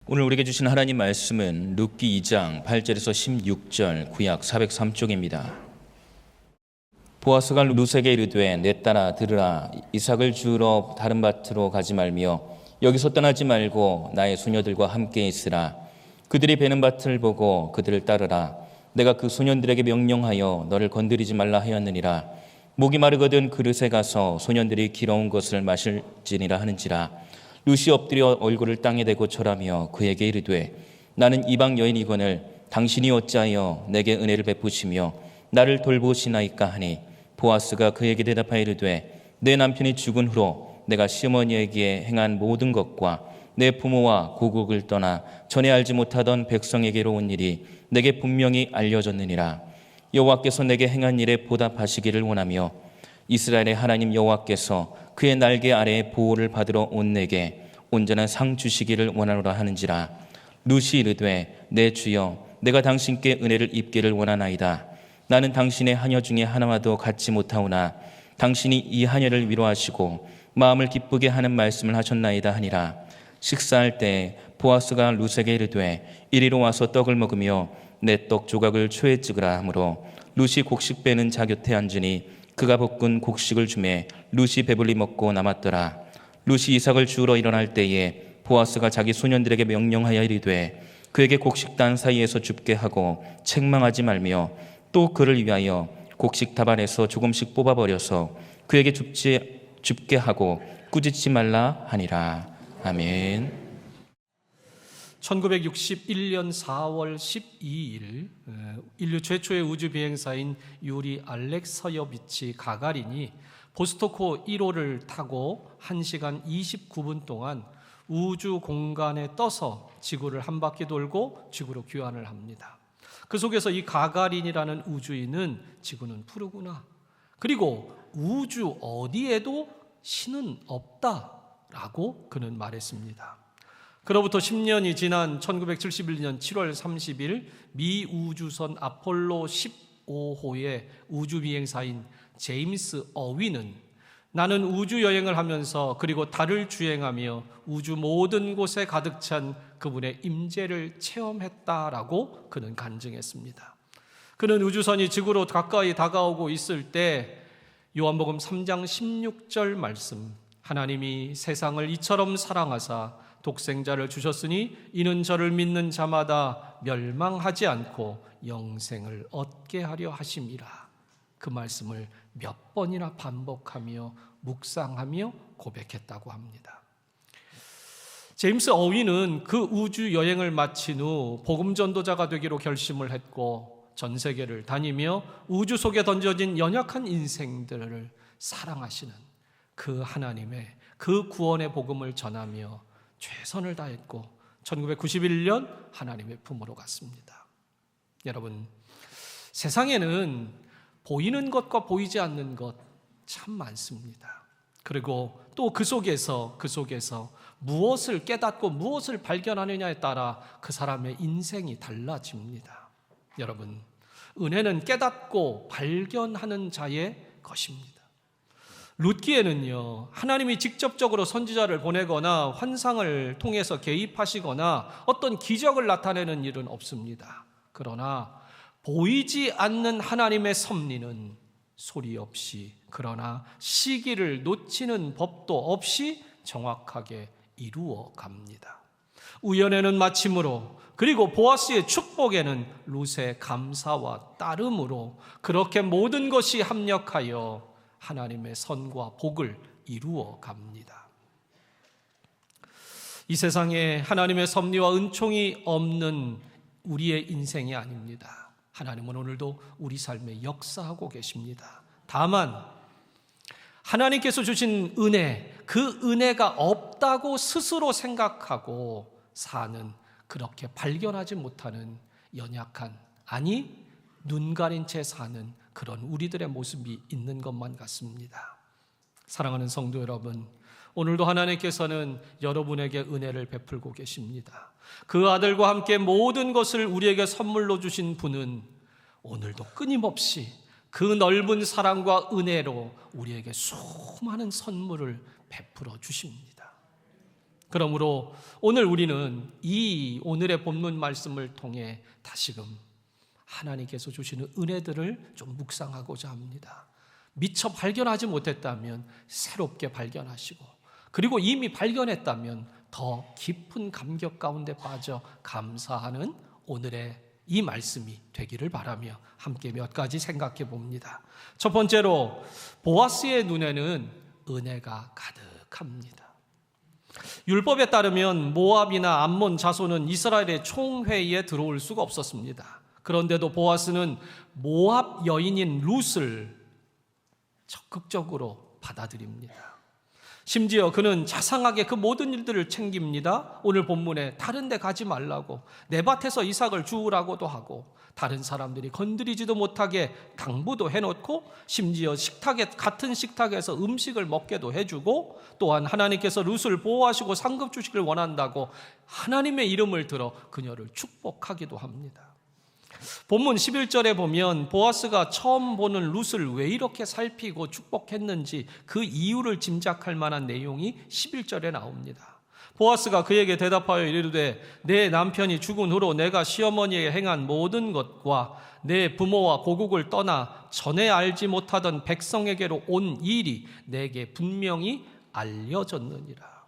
오늘 우리에게 주신 하나님 말씀은 룻기 2장 8절에서 16절 구약 403쪽입니다. 보아스가 룻에게 이르되 내 딸아 들으라, 이삭을 주우러 다른 밭으로 가지 말며 여기서 떠나지 말고 나의 소녀들과 함께 있으라. 그들이 베는 밭을 보고 그들을 따르라. 내가 그 소년들에게 명령하여 너를 건드리지 말라 하였느니라. 목이 마르거든 그릇에 가서 소년들이 길어온 것을 마실지니라 하는지라. 룻이 엎드려 얼굴을 땅에 대고 절하며 그에게 이르되 나는 이방 여인이거늘 당신이 어찌하여 내게 은혜를 베푸시며 나를 돌보시나이까 하니, 보아스가 그에게 대답하여 이르되 내 남편이 죽은 후로 내가 시어머니에게 행한 모든 것과 내 부모와 고국을 떠나 전에 알지 못하던 백성에게로 온 일이 내게 분명히 알려졌느니라. 여호와께서 내게 행한 일에 보답하시기를 원하며 이스라엘의 하나님 여호와께서 그의 날개 아래에 보호를 받으러 온 내게 온전한 상 주시기를 원하노라 하는지라. 룻이 이르되 내 주여, 내가 당신께 은혜를 입기를 원하나이다. 나는 당신의 하녀 중에 하나와도 같지 못하오나 당신이 이 하녀를 위로하시고 마음을 기쁘게 하는 말씀을 하셨나이다 하니라. 식사할 때 보아스가 룻에게 이르되 이리로 와서 떡을 먹으며 내 떡 조각을 초에 찍으라 하므로 룻이 곡식 빼는 자 곁에 앉으니 그가 볶은 곡식을 주매 룻이 배불리 먹고 남았더라. 룻이 이삭을 주우러 일어날 때에 보아스가 자기 소년들에게 명령하여 이르되 그에게 곡식단 사이에서 줍게 하고 책망하지 말며 또 그를 위하여 곡식 다발에서 조금씩 뽑아버려서 그에게 줍게 하고 꾸짖지 말라 하니라. 아멘. 1961년 4월 12일 인류 최초의 우주 비행사인 유리 알렉서여비치 가가린이 보스토크 1호를 타고 1시간 29분 동안 우주 공간에 떠서 지구를 한 바퀴 돌고 지구로 귀환을 합니다. 그 속에서 이 가가린이라는 우주인은 지구는 푸르구나, 그리고 우주 어디에도 신은 없다라고 그는 말했습니다. 그로부터 10년이 지난 1971년 7월 30일 미 우주선 아폴로 15호의 우주비행사인 제임스 어윈은 나는 우주여행을 하면서 그리고 달을 주행하며 우주 모든 곳에 가득 찬 그분의 임재를 체험했다라고 그는 간증했습니다. 그는 우주선이 지구로 가까이 다가오고 있을 때 요한복음 3장 16절 말씀, 하나님이 세상을 이처럼 사랑하사 독생자를 주셨으니 이는 저를 믿는 자마다 멸망하지 않고 영생을 얻게 하려 하심이라, 그 말씀을 몇 번이나 반복하며 묵상하며 고백했다고 합니다. 제임스 어윈은 그 우주 여행을 마친 후 복음 전도자가 되기로 결심을 했고 전 세계를 다니며 우주 속에 던져진 연약한 인생들을 사랑하시는 그 하나님의 그 구원의 복음을 전하며 최선을 다했고 1991년 하나님의 품으로 갔습니다. 여러분, 세상에는 보이는 것과 보이지 않는 것 참 많습니다. 그리고 또 그 속에서 무엇을 깨닫고 무엇을 발견하느냐에 따라 그 사람의 인생이 달라집니다. 여러분, 은혜는 깨닫고 발견하는 자의 것입니다. 룻기에는요, 하나님이 직접적으로 선지자를 보내거나 환상을 통해서 개입하시거나 어떤 기적을 나타내는 일은 없습니다. 그러나 보이지 않는 하나님의 섭리는 소리 없이, 그러나 시기를 놓치는 법도 없이 정확하게 이루어 갑니다. 우연에는 마침으로, 그리고 보아스의 축복에는 룻의 감사와 따름으로 그렇게 모든 것이 합력하여 하나님의 선과 복을 이루어 갑니다. 이 세상에 하나님의 섭리와 은총이 없는 우리의 인생이 아닙니다. 하나님은 오늘도 우리 삶에 역사하고 계십니다. 다만 하나님께서 주신 은혜, 그 은혜가 없다고 스스로 생각하고 사는, 그렇게 발견하지 못하는 연약한, 아니 눈 가린 채 사는 그런 우리들의 모습이 있는 것만 같습니다. 사랑하는 성도 여러분, 오늘도 하나님께서는 여러분에게 은혜를 베풀고 계십니다. 그 아들과 함께 모든 것을 우리에게 선물로 주신 분은 오늘도 끊임없이 그 넓은 사랑과 은혜로 우리에게 수많은 선물을 베풀어 주십니다. 그러므로 오늘 우리는 이 오늘의 본문 말씀을 통해 다시금 하나님께서 주시는 은혜들을 좀 묵상하고자 합니다. 미처 발견하지 못했다면 새롭게 발견하시고, 그리고 이미 발견했다면 더 깊은 감격 가운데 빠져 감사하는 오늘의 이 말씀이 되기를 바라며 함께 몇 가지 생각해 봅니다. 첫 번째로, 보아스의 눈에는 은혜가 가득합니다. 율법에 따르면 모압이나 암몬 자손은 이스라엘의 총회의에 들어올 수가 없었습니다. 그런데도 보아스는 모압 여인인 룻을 적극적으로 받아들입니다. 심지어 그는 자상하게 그 모든 일들을 챙깁니다. 오늘 본문에 다른 데 가지 말라고, 내 밭에서 이삭을 주우라고도 하고, 다른 사람들이 건드리지도 못하게 당부도 해놓고, 심지어 같은 식탁에서 음식을 먹게도 해주고, 또한 하나님께서 룻을 보호하시고 상급 주시길 원한다고 하나님의 이름을 들어 그녀를 축복하기도 합니다. 본문 11절에 보면 보아스가 처음 보는 룻을 왜 이렇게 살피고 축복했는지 그 이유를 짐작할 만한 내용이 11절에 나옵니다. 보아스가 그에게 대답하여 이르되, 내 남편이 죽은 후로 내가 시어머니에게 행한 모든 것과 내 부모와 고국을 떠나 전에 알지 못하던 백성에게로 온 일이 내게 분명히 알려졌느니라.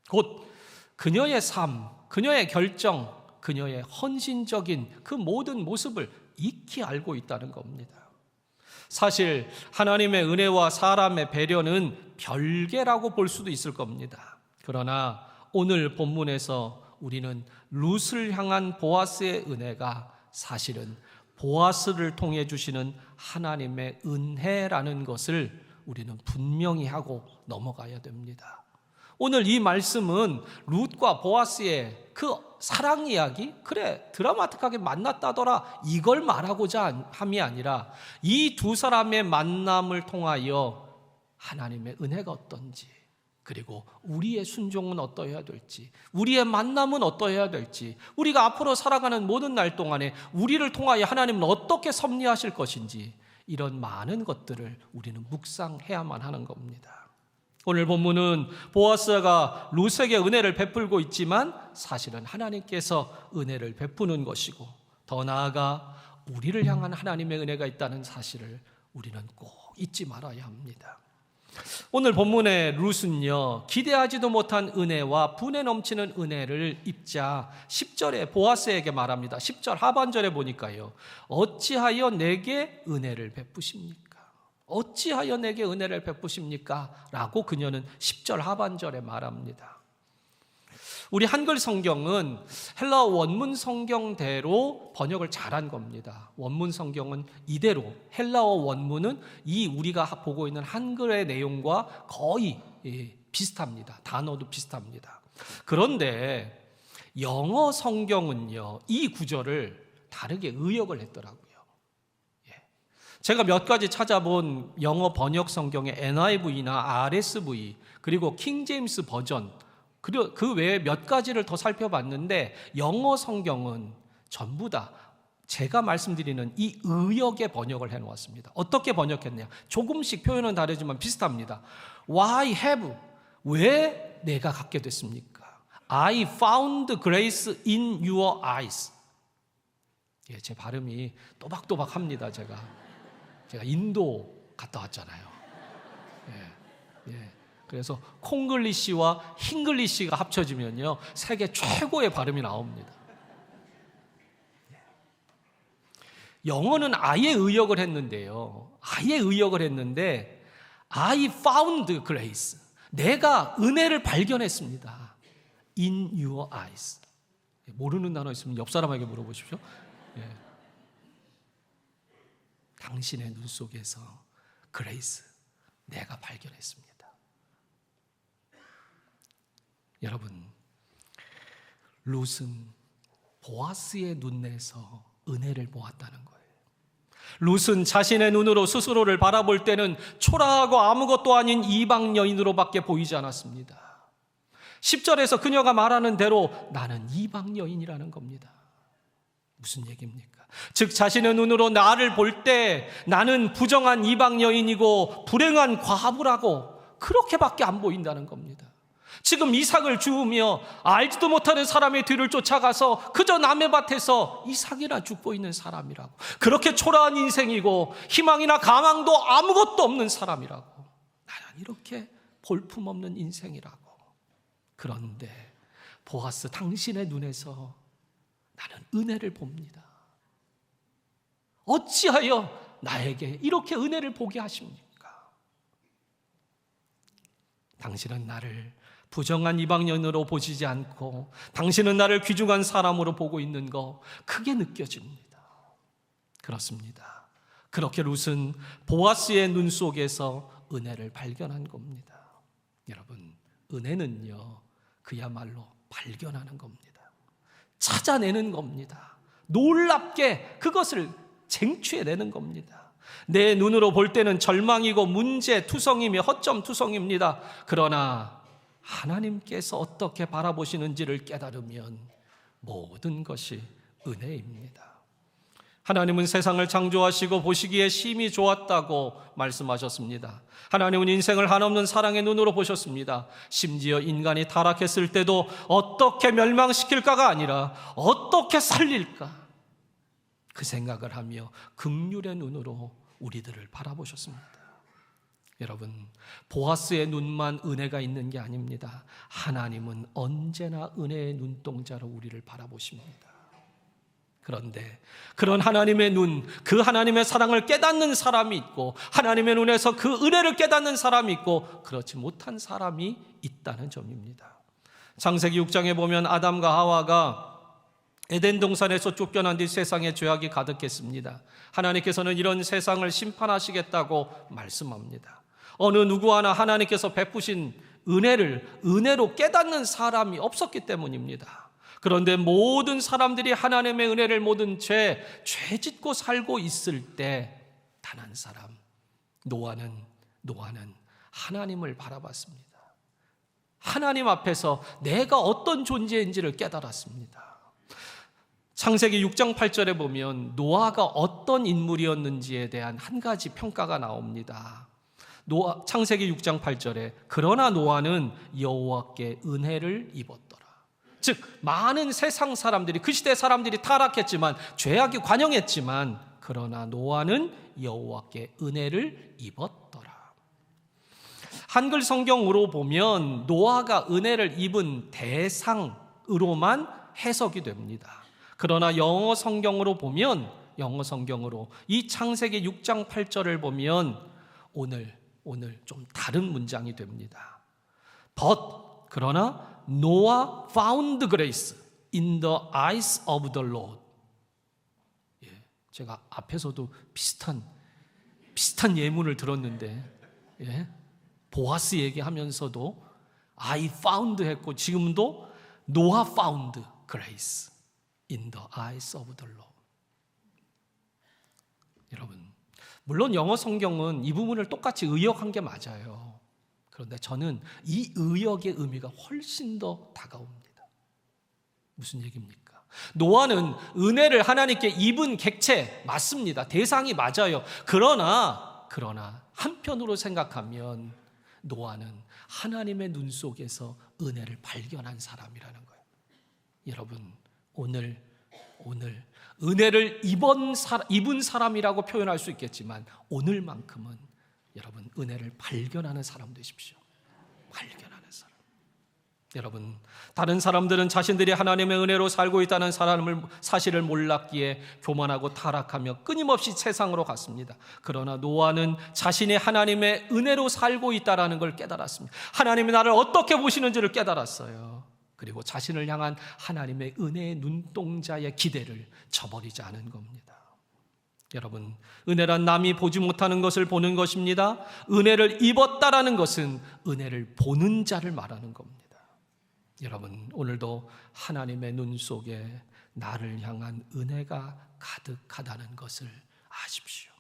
곧 그녀의 삶, 그녀의 결정, 그녀의 헌신적인 그 모든 모습을 익히 알고 있다는 겁니다. 사실 하나님의 은혜와 사람의 배려는 별개라고 볼 수도 있을 겁니다. 그러나 오늘 본문에서 우리는 룻을 향한 보아스의 은혜가 사실은 보아스를 통해 주시는 하나님의 은혜라는 것을 우리는 분명히 하고 넘어가야 됩니다. 오늘 이 말씀은 룻과 보아스의 그 사랑 이야기, 그래 드라마틱하게 만났다더라, 이걸 말하고자 함이 아니라 이 두 사람의 만남을 통하여 하나님의 은혜가 어떤지, 그리고 우리의 순종은 어떠해야 될지, 우리의 만남은 어떠해야 될지, 우리가 앞으로 살아가는 모든 날 동안에 우리를 통하여 하나님은 어떻게 섭리하실 것인지, 이런 많은 것들을 우리는 묵상해야만 하는 겁니다. 오늘 본문은 보아스가 룻에게 은혜를 베풀고 있지만 사실은 하나님께서 은혜를 베푸는 것이고, 더 나아가 우리를 향한 하나님의 은혜가 있다는 사실을 우리는 꼭 잊지 말아야 합니다. 오늘 본문의 룻은요, 기대하지도 못한 은혜와 분에 넘치는 은혜를 입자 10절에 보아스에게 말합니다. 10절 하반절에 보니까요, 어찌하여 내게 은혜를 베푸십니까? 어찌하여 내게 은혜를 베푸십니까? 라고 그녀는 10절 하반절에 말합니다. 우리 한글 성경은 헬라어 원문 성경대로 번역을 잘한 겁니다. 원문 성경은 이대로, 헬라어 원문은 이 우리가 보고 있는 한글의 내용과 거의 비슷합니다. 단어도 비슷합니다. 그런데 영어 성경은요, 이 구절을 다르게 의역을 했더라고요. 제가 몇 가지 찾아본 영어 번역 성경의 NIV나 RSV, 그리고 킹제임스 버전, 그리고 그 외에 몇 가지를 더 살펴봤는데 영어 성경은 전부 다 제가 말씀드리는 이 의역의 번역을 해놓았습니다. 어떻게 번역했냐? 조금씩 표현은 다르지만 비슷합니다. Why have? 왜 내가 갖게 됐습니까? I found grace in your eyes. 예, 제 발음이 또박또박합니다. 제가 인도 갔다 왔잖아요. 예. 그래서 콩글리시와 힝글리시가 합쳐지면요, 세계 최고의 발음이 나옵니다. 영어는 아예 의역을 했는데요. I found grace. 내가 은혜를 발견했습니다. In your eyes. 모르는 단어 있으면 옆 사람에게 물어보십시오. 예. 당신의 눈 속에서 그레이스, 내가 발견했습니다. 여러분, 룻은 보아스의 눈에서 은혜를 보았다는 거예요. 룻은 자신의 눈으로 스스로를 바라볼 때는 초라하고 아무것도 아닌 이방 여인으로밖에 보이지 않았습니다. 10절에서 그녀가 말하는 대로 나는 이방 여인이라는 겁니다. 무슨 얘기입니까? 즉 자신의 눈으로 나를 볼 때 나는 부정한 이방 여인이고 불행한 과부라고 그렇게밖에 안 보인다는 겁니다. 지금 이삭을 주우며 알지도 못하는 사람의 뒤를 쫓아가서 그저 남의 밭에서 이삭이나 죽고 있는 사람이라고. 그렇게 초라한 인생이고 희망이나 가망도 아무것도 없는 사람이라고. 나는 이렇게 볼품없는 인생이라고. 그런데 보아스, 당신의 눈에서 나는 은혜를 봅니다. 어찌하여 나에게 이렇게 은혜를 보게 하십니까? 당신은 나를 부정한 이방인으로 보시지 않고 당신은 나를 귀중한 사람으로 보고 있는 거 크게 느껴집니다. 그렇습니다. 그렇게 룻은 보아스의 눈 속에서 은혜를 발견한 겁니다. 여러분, 은혜는요, 그야말로 발견하는 겁니다. 찾아내는 겁니다. 놀랍게 그것을 쟁취해내는 겁니다. 내 눈으로 볼 때는 절망이고 문제 투성이며 허점 투성입니다. 그러나 하나님께서 어떻게 바라보시는지를 깨달으면 모든 것이 은혜입니다. 하나님은 세상을 창조하시고 보시기에 심히 좋았다고 말씀하셨습니다. 하나님은 인생을 한없는 사랑의 눈으로 보셨습니다. 심지어 인간이 타락했을 때도 어떻게 멸망시킬까가 아니라 어떻게 살릴까, 그 생각을 하며 긍휼의 눈으로 우리들을 바라보셨습니다. 여러분, 보아스의 눈만 은혜가 있는 게 아닙니다. 하나님은 언제나 은혜의 눈동자로 우리를 바라보십니다. 그런데 그런 하나님의 눈, 그 하나님의 사랑을 깨닫는 사람이 있고 하나님의 눈에서 그 은혜를 깨닫는 사람이 있고 그렇지 못한 사람이 있다는 점입니다. 창세기 6장에 보면 아담과 하와가 에덴 동산에서 쫓겨난 뒤 세상에 죄악이 가득했습니다. 하나님께서는 이런 세상을 심판하시겠다고 말씀합니다. 어느 누구 하나 하나님께서 베푸신 은혜를 은혜로 깨닫는 사람이 없었기 때문입니다. 그런데 모든 사람들이 하나님의 은혜를 모든 죄 짓고 살고 있을 때 단 한 사람, 노아는 하나님을 바라봤습니다. 하나님 앞에서 내가 어떤 존재인지를 깨달았습니다. 창세기 6장 8절에 보면 노아가 어떤 인물이었는지에 대한 한 가지 평가가 나옵니다. 창세기 6장 8절에 그러나 노아는 여호와께 은혜를 입었더라. 즉 많은 세상 사람들이, 그 시대 사람들이 타락했지만 죄악이 관영했지만 그러나 노아는 여호와께 은혜를 입었더라. 한글 성경으로 보면 노아가 은혜를 입은 대상으로만 해석이 됩니다. 그러나 영어 성경으로 보면, 이 창세기 6장 8절을 보면 오늘 좀 다른 문장이 됩니다. But 그러나 Noah found grace in the eyes of the Lord. 제가 앞에서도 비슷한 예문을 들었는데, 보아스 얘기하면서도 I found 했고 지금도 Noah found grace in the eyes of the Lord. 여러분, 물론 영어 성경은 이 부분을 똑같이 의역한 게 맞아요. 그런데 저는 이 의역의 의미가 훨씬 더 다가옵니다. 무슨 얘기입니까? 노아는 은혜를 하나님께 입은 객체 맞습니다. 대상이 맞아요. 그러나 한편으로 생각하면 노아는 하나님의 눈 속에서 은혜를 발견한 사람이라는 거예요. 여러분, 오늘 은혜를 입은 사람이라고 표현할 수 있겠지만 오늘만큼은 여러분 은혜를 발견하는 사람 되십시오. 발견하는 사람. 여러분, 다른 사람들은 자신들이 하나님의 은혜로 살고 있다는 사실을 몰랐기에 교만하고 타락하며 끊임없이 세상으로 갔습니다. 그러나 노아는 자신이 하나님의 은혜로 살고 있다는 걸 깨달았습니다. 하나님이 나를 어떻게 보시는지를 깨달았어요. 그리고 자신을 향한 하나님의 은혜의 눈동자의 기대를 저버리지 않은 겁니다. 여러분, 은혜란 남이 보지 못하는 것을 보는 것입니다. 은혜를 입었다라는 것은 은혜를 보는 자를 말하는 겁니다. 여러분, 오늘도 하나님의 눈 속에 나를 향한 은혜가 가득하다는 것을 아십시오.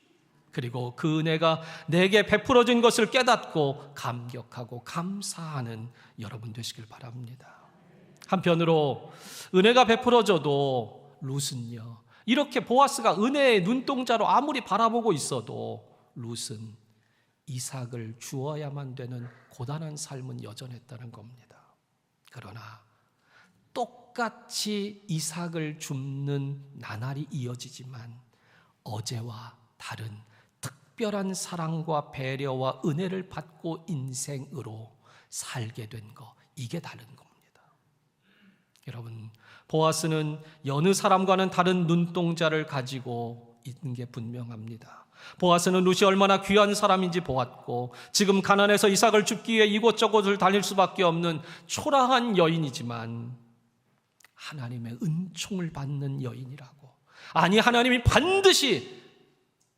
그리고 그 은혜가 내게 베풀어진 것을 깨닫고 감격하고 감사하는 여러분 되시길 바랍니다. 한편으로 은혜가 베풀어져도 룻은요, 이렇게 보아스가 은혜의 눈동자로 아무리 바라보고 있어도 룻은 이삭을 주어야만 되는 고단한 삶은 여전했다는 겁니다. 그러나 똑같이 이삭을 줍는 나날이 이어지지만 어제와 다른 특별한 사랑과 배려와 은혜를 받고 인생으로 살게 된 거, 이게 다른 겁니다. 여러분, 보아스는 여느 사람과는 다른 눈동자를 가지고 있는 게 분명합니다. 보아스는 룻이 얼마나 귀한 사람인지 보았고, 지금 가난해서 이삭을 줍기 위해 이곳저곳을 다닐 수밖에 없는 초라한 여인이지만 하나님의 은총을 받는 여인이라고, 아니 하나님이 반드시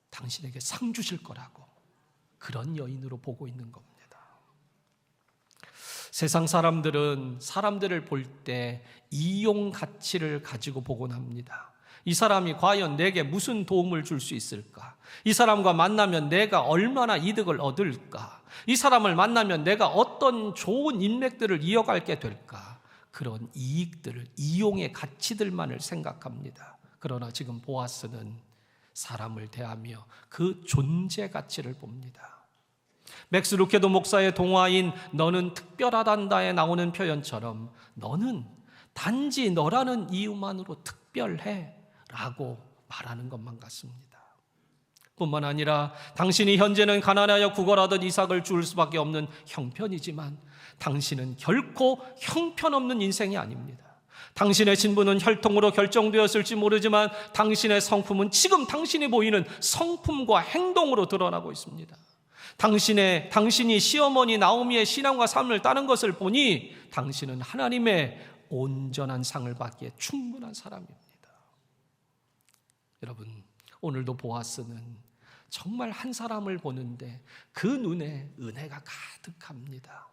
당신에게 상 주실 거라고, 그런 여인으로 보고 있는 겁니다. 세상 사람들은 사람들을 볼 때 이용 가치를 가지고 보곤 합니다. 이 사람이 과연 내게 무슨 도움을 줄 수 있을까? 이 사람과 만나면 내가 얼마나 이득을 얻을까? 이 사람을 만나면 내가 어떤 좋은 인맥들을 이어갈게 될까? 그런 이익들을, 이용의 가치들만을 생각합니다. 그러나 지금 보아스는 사람을 대하며 그 존재 가치를 봅니다. 맥스 루케도 목사의 동화인 너는 특별하단다에 나오는 표현처럼 너는 단지 너라는 이유만으로 특별해 라고 말하는 것만 같습니다. 뿐만 아니라 당신이 현재는 가난하여 구걸하던 이삭을 줄 수밖에 없는 형편이지만 당신은 결코 형편없는 인생이 아닙니다. 당신의 신분은 혈통으로 결정되었을지 모르지만 당신의 성품은 지금 당신이 보이는 성품과 행동으로 드러나고 있습니다. 당신이 시어머니 나오미의 신앙과 삶을 따른 것을 보니 당신은 하나님의 온전한 상을 받기에 충분한 사람입니다. 여러분, 오늘도 보아스는 정말 한 사람을 보는데 그 눈에 은혜가 가득합니다.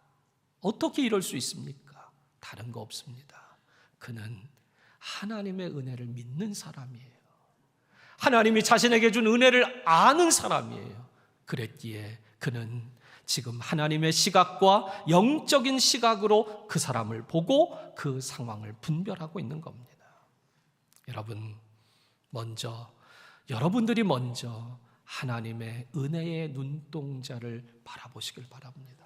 어떻게 이럴 수 있습니까? 다른 거 없습니다. 그는 하나님의 은혜를 믿는 사람이에요. 하나님이 자신에게 준 은혜를 아는 사람이에요. 그랬기에 그는 지금 하나님의 시각과 영적인 시각으로 그 사람을 보고 그 상황을 분별하고 있는 겁니다. 여러분들이 먼저 하나님의 은혜의 눈동자를 바라보시길 바랍니다.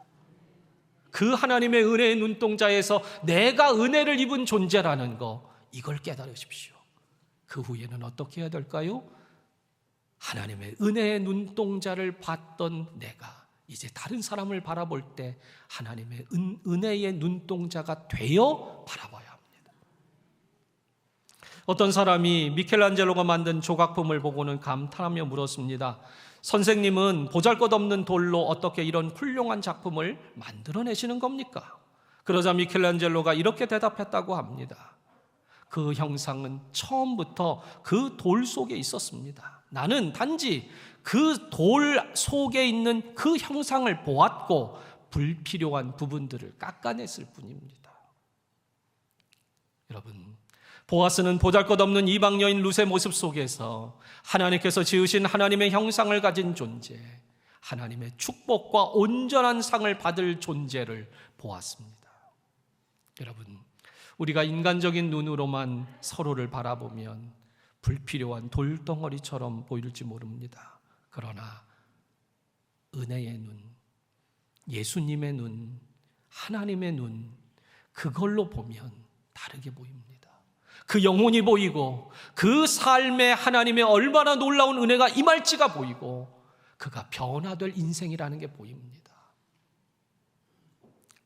그 하나님의 은혜의 눈동자에서 내가 은혜를 입은 존재라는 거, 이걸 깨달으십시오. 그 후에는 어떻게 해야 될까요? 하나님의 은혜의 눈동자를 봤던 내가 이제 다른 사람을 바라볼 때 하나님의 은혜의 눈동자가 되어 바라봐야 합니다. 어떤 사람이 미켈란젤로가 만든 조각품을 보고는 감탄하며 물었습니다. 선생님은 보잘것없는 돌로 어떻게 이런 훌륭한 작품을 만들어내시는 겁니까? 그러자 미켈란젤로가 이렇게 대답했다고 합니다. 그 형상은 처음부터 그 돌 속에 있었습니다. 나는 단지 그 돌 속에 있는 그 형상을 보았고 불필요한 부분들을 깎아냈을 뿐입니다. 여러분, 보아스는 보잘것없는 이방 여인 룻의 모습 속에서 하나님께서 지으신 하나님의 형상을 가진 존재, 하나님의 축복과 온전한 상을 받을 존재를 보았습니다. 여러분, 우리가 인간적인 눈으로만 서로를 바라보면 불필요한 돌덩어리처럼 보일지 모릅니다. 그러나 은혜의 눈, 예수님의 눈, 하나님의 눈, 그걸로 보면 다르게 보입니다. 그 영혼이 보이고 그 삶에 하나님의 얼마나 놀라운 은혜가 임할지가 보이고 그가 변화될 인생이라는 게 보입니다.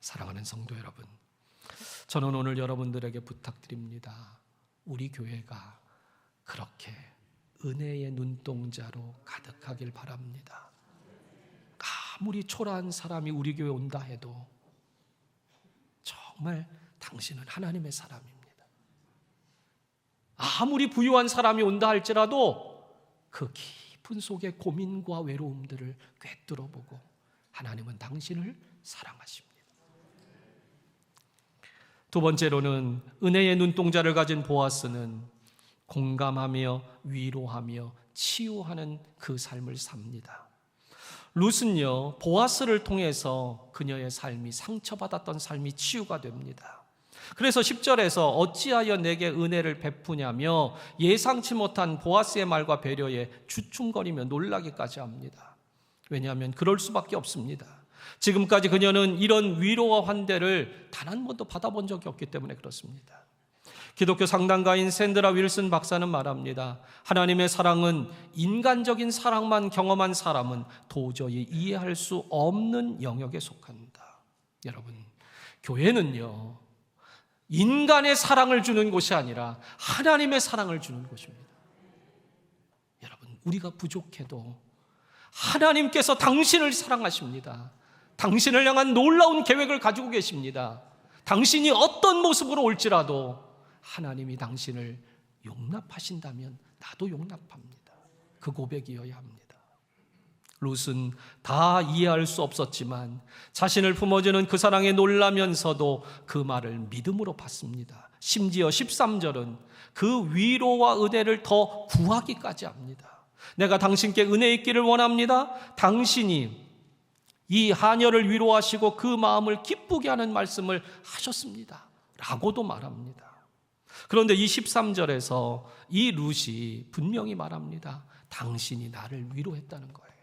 사랑하는 성도 여러분, 저는 오늘 여러분들에게 부탁드립니다. 우리 교회가 그렇게 은혜의 눈동자로 가득하길 바랍니다. 아무리 초라한 사람이 우리 교회 온다 해도 정말 당신은 하나님의 사람입니다. 아무리 부유한 사람이 온다 할지라도 그 깊은 속의 고민과 외로움들을 꿰뚫어보고 하나님은 당신을 사랑하십니다. 두 번째로는 은혜의 눈동자를 가진 보아스는 공감하며 위로하며 치유하는 그 삶을 삽니다. 룻은요, 보아스를 통해서 그녀의 삶이 상처받았던 삶이 치유가 됩니다. 그래서 10절에서 어찌하여 내게 은혜를 베푸냐며 예상치 못한 보아스의 말과 배려에 주춤거리며 놀라기까지 합니다. 왜냐하면 그럴 수밖에 없습니다. 지금까지 그녀는 이런 위로와 환대를 단 한 번도 받아본 적이 없기 때문에 그렇습니다. 기독교 상담가인 샌드라 윌슨 박사는 말합니다. 하나님의 사랑은 인간적인 사랑만 경험한 사람은 도저히 이해할 수 없는 영역에 속한다. 여러분, 교회는요, 인간의 사랑을 주는 곳이 아니라 하나님의 사랑을 주는 곳입니다. 여러분, 우리가 부족해도 하나님께서 당신을 사랑하십니다. 당신을 향한 놀라운 계획을 가지고 계십니다. 당신이 어떤 모습으로 올지라도 하나님이 당신을 용납하신다면 나도 용납합니다. 그 고백이어야 합니다. 룻은 다 이해할 수 없었지만 자신을 품어주는 그 사랑에 놀라면서도 그 말을 믿음으로 받습니다. 심지어 13절은 그 위로와 은혜를 더 구하기까지 합니다. 내가 당신께 은혜 있기를 원합니다. 당신이 이 하녀를 위로하시고 그 마음을 기쁘게 하는 말씀을 하셨습니다. 라고도 말합니다. 그런데 이 13절에서 이 룻이 분명히 말합니다. 당신이 나를 위로했다는 거예요.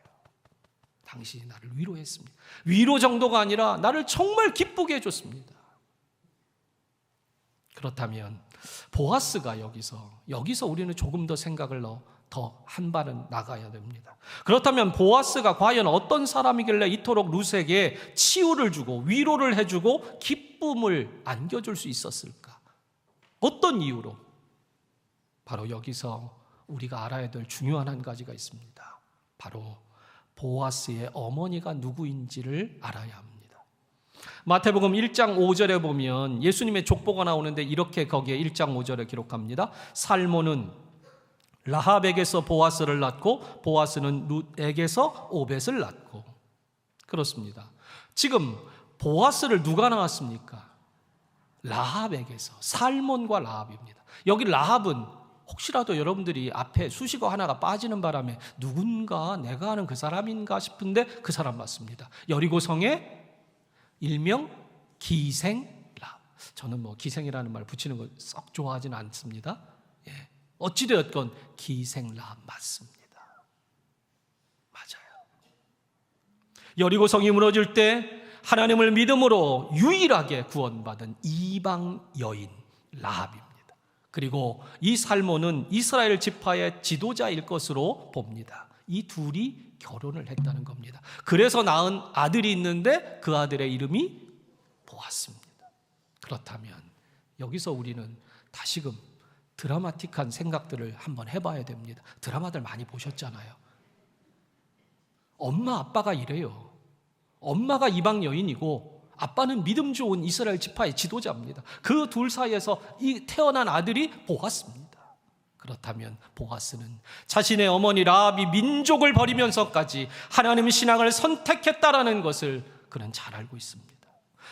당신이 나를 위로했습니다. 위로 정도가 아니라 나를 정말 기쁘게 해줬습니다. 그렇다면 보아스가 여기서 우리는 조금 더 생각을 더 한 발은 나가야 됩니다. 그렇다면 보아스가 과연 어떤 사람이길래 이토록 룻에게 치유를 주고 위로를 해주고 기쁨을 안겨줄 수 있었을까? 어떤 이유로? 바로 여기서 우리가 알아야 될 중요한 한 가지가 있습니다. 바로 보아스의 어머니가 누구인지를 알아야 합니다. 마태복음 1장 5절에 보면 예수님의 족보가 나오는데 이렇게 거기에 1장 5절에 기록합니다. 살몬은 라합에게서 보아스를 낳고 보아스는 룻에게서 오벳을 낳고. 그렇습니다. 지금 보아스를 누가 낳았습니까? 라합에게서. 살몬과 라합입니다. 여기 라합은 혹시라도 여러분들이 앞에 수식어 하나가 빠지는 바람에 누군가 내가 아는 그 사람인가 싶은데 그 사람 맞습니다. 여리고성의 일명 기생라. 저는 기생이라는 말 붙이는 거 썩 좋아하지는 않습니다. 예. 어찌되었건 기생라 맞습니다. 맞아요. 여리고성이 무너질 때 하나님을 믿음으로 유일하게 구원받은 이방 여인 라합입니다. 그리고 이 살몬은 이스라엘 지파의 지도자일 것으로 봅니다. 이 둘이 결혼을 했다는 겁니다. 그래서 낳은 아들이 있는데 그 아들의 이름이 보았습니다. 그렇다면 여기서 우리는 다시금 드라마틱한 생각들을 한번 해봐야 됩니다. 드라마들 많이 보셨잖아요. 엄마 아빠가 이래요. 엄마가 이방 여인이고 아빠는 믿음 좋은 이스라엘 지파의 지도자입니다. 그 둘 사이에서 이 태어난 아들이 보아스입니다. 그렇다면 보아스는 자신의 어머니 라합이 민족을 버리면서까지 하나님 신앙을 선택했다라는 것을 그는 잘 알고 있습니다.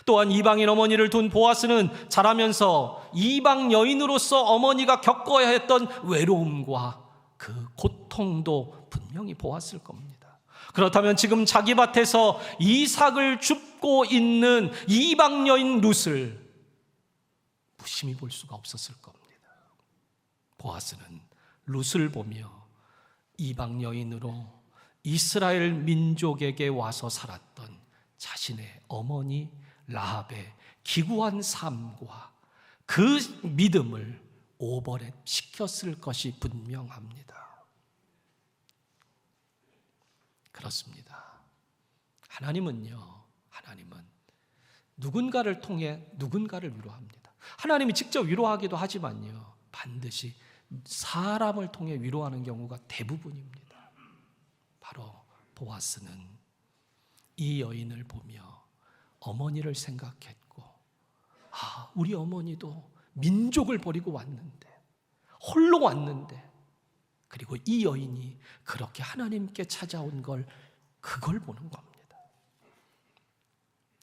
또한 이방인 어머니를 둔 보아스는 자라면서 이방 여인으로서 어머니가 겪어야 했던 외로움과 그 고통도 분명히 보았을 겁니다. 그렇다면 지금 자기 밭에서 이삭을 줍고 있는 이방 여인 룻을 무심히 볼 수가 없었을 겁니다. 보아스는 룻을 보며 이방 여인으로 이스라엘 민족에게 와서 살았던 자신의 어머니 라합의 기구한 삶과 그 믿음을 오버랩 시켰을 것이 분명합니다. 그렇습니다. 하나님은 누군가를 통해 누군가를 위로합니다. 하나님이 직접 위로하기도 하지만요, 반드시 사람을 통해 위로하는 경우가 대부분입니다. 바로 보아스는 이 여인을 보며 어머니를 생각했고, 우리 어머니도 민족을 버리고 왔는데, 홀로 왔는데, 그리고 이 여인이 그렇게 하나님께 찾아온 그걸 보는 겁니다.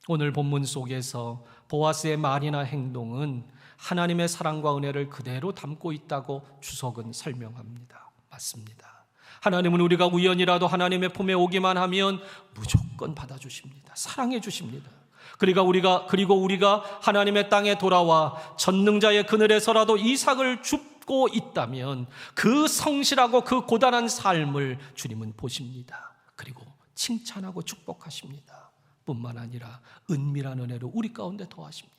오늘 본문 속에서 보아스의 말이나 행동은 하나님의 사랑과 은혜를 그대로 담고 있다고 주석은 설명합니다. 맞습니다. 하나님은 우리가 우연이라도 하나님의 품에 오기만 하면 무조건 받아주십니다. 사랑해 주십니다. 그리고 우리가 하나님의 땅에 돌아와 전능자의 그늘에서라도 이삭을 줍고 있다면 그 성실하고 그 고단한 삶을 주님은 보십니다. 그리고 칭찬하고 축복하십니다. 뿐만 아니라 은밀한 은혜로 우리 가운데 더하십니다.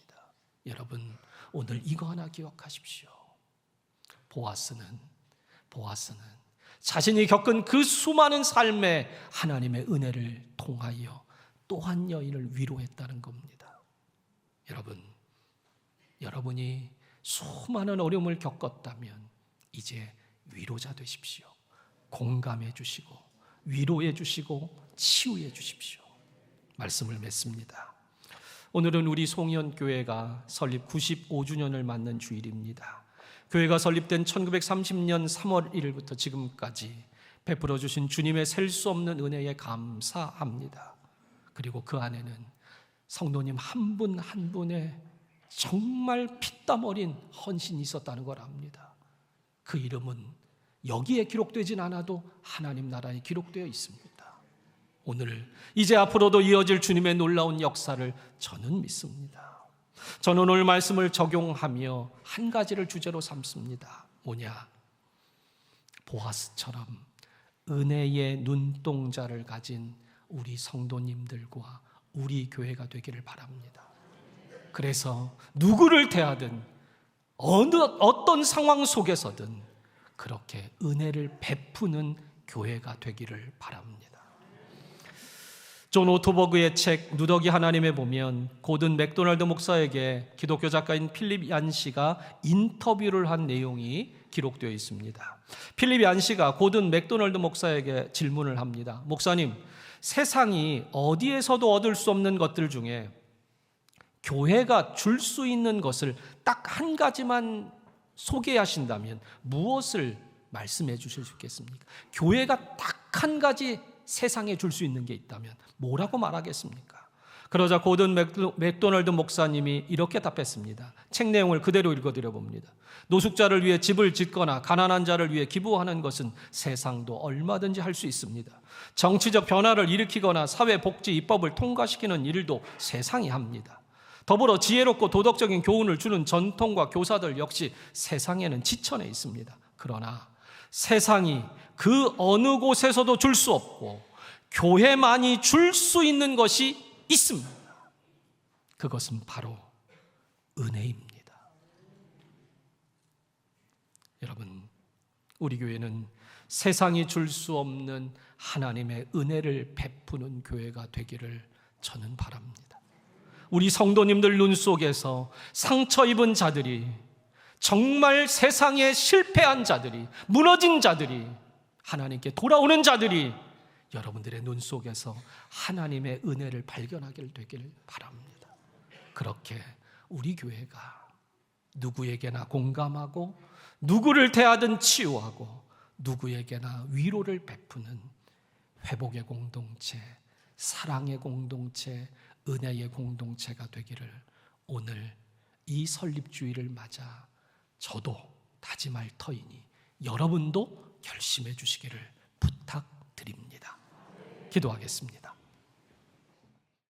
여러분, 오늘 이거 하나 기억하십시오. 보아스는 자신이 겪은 그 수많은 삶에 하나님의 은혜를 통하여 또 한 여인을 위로했다는 겁니다. 여러분이 수많은 어려움을 겪었다면 이제 위로자 되십시오. 공감해 주시고 위로해 주시고 치유해 주십시오. 말씀을 맺습니다. 오늘은 우리 송현교회가 설립 95주년을 맞는 주일입니다. 교회가 설립된 1930년 3월 1일부터 지금까지 베풀어 주신 주님의 셀 수 없는 은혜에 감사합니다. 그리고 그 안에는 성도님 한 분 한 분의 정말 피땀 어린 헌신이 있었다는 걸 압니다. 그 이름은 여기에 기록되진 않아도 하나님 나라에 기록되어 있습니다. 오늘 이제 앞으로도 이어질 주님의 놀라운 역사를 저는 믿습니다. 저는 오늘 말씀을 적용하며 한 가지를 주제로 삼습니다. 뭐냐? 보아스처럼 은혜의 눈동자를 가진 우리 성도님들과 우리 교회가 되기를 바랍니다. 그래서 누구를 대하든 어떤 상황 속에서든 그렇게 은혜를 베푸는 교회가 되기를 바랍니다. 존 오토버그의 책 누더기 하나님에 보면 고든 맥도날드 목사에게 기독교 작가인 필립 얀 씨가 인터뷰를 한 내용이 기록되어 있습니다. 필립 얀 씨가 고든 맥도날드 목사에게 질문을 합니다. 목사님, 세상이 어디에서도 얻을 수 없는 것들 중에 교회가 줄 수 있는 것을 딱 한 가지만 소개하신다면 무엇을 말씀해 주실 수 있겠습니까? 교회가 딱 한 가지 세상에 줄 수 있는 게 있다면 뭐라고 말하겠습니까? 그러자 고든 맥도날드 목사님이 이렇게 답했습니다. 책 내용을 그대로 읽어드려 봅니다. 노숙자를 위해 집을 짓거나 가난한 자를 위해 기부하는 것은 세상도 얼마든지 할 수 있습니다. 정치적 변화를 일으키거나 사회복지 입법을 통과시키는 일도 세상이 합니다. 더불어 지혜롭고 도덕적인 교훈을 주는 전통과 교사들 역시 세상에는 지천에 있습니다. 그러나 세상이 그 어느 곳에서도 줄 수 없고 교회만이 줄 수 있는 것이 있습니다. 그것은 바로 은혜입니다. 여러분, 우리 교회는 세상이 줄 수 없는 하나님의 은혜를 베푸는 교회가 되기를 저는 바랍니다. 우리 성도님들 눈 속에서 상처 입은 자들이, 정말 세상에 실패한 자들이, 무너진 자들이, 하나님께 돌아오는 자들이 여러분들의 눈 속에서 하나님의 은혜를 발견하게 되길 바랍니다. 그렇게 우리 교회가 누구에게나 공감하고 누구를 대하든 치유하고 누구에게나 위로를 베푸는 회복의 공동체, 사랑의 공동체, 은혜의 공동체가 되기를 오늘 이 설립주의를 맞아 저도 다짐할 터이니 여러분도 결심해 주시기를 부탁드립니다. 기도하겠습니다.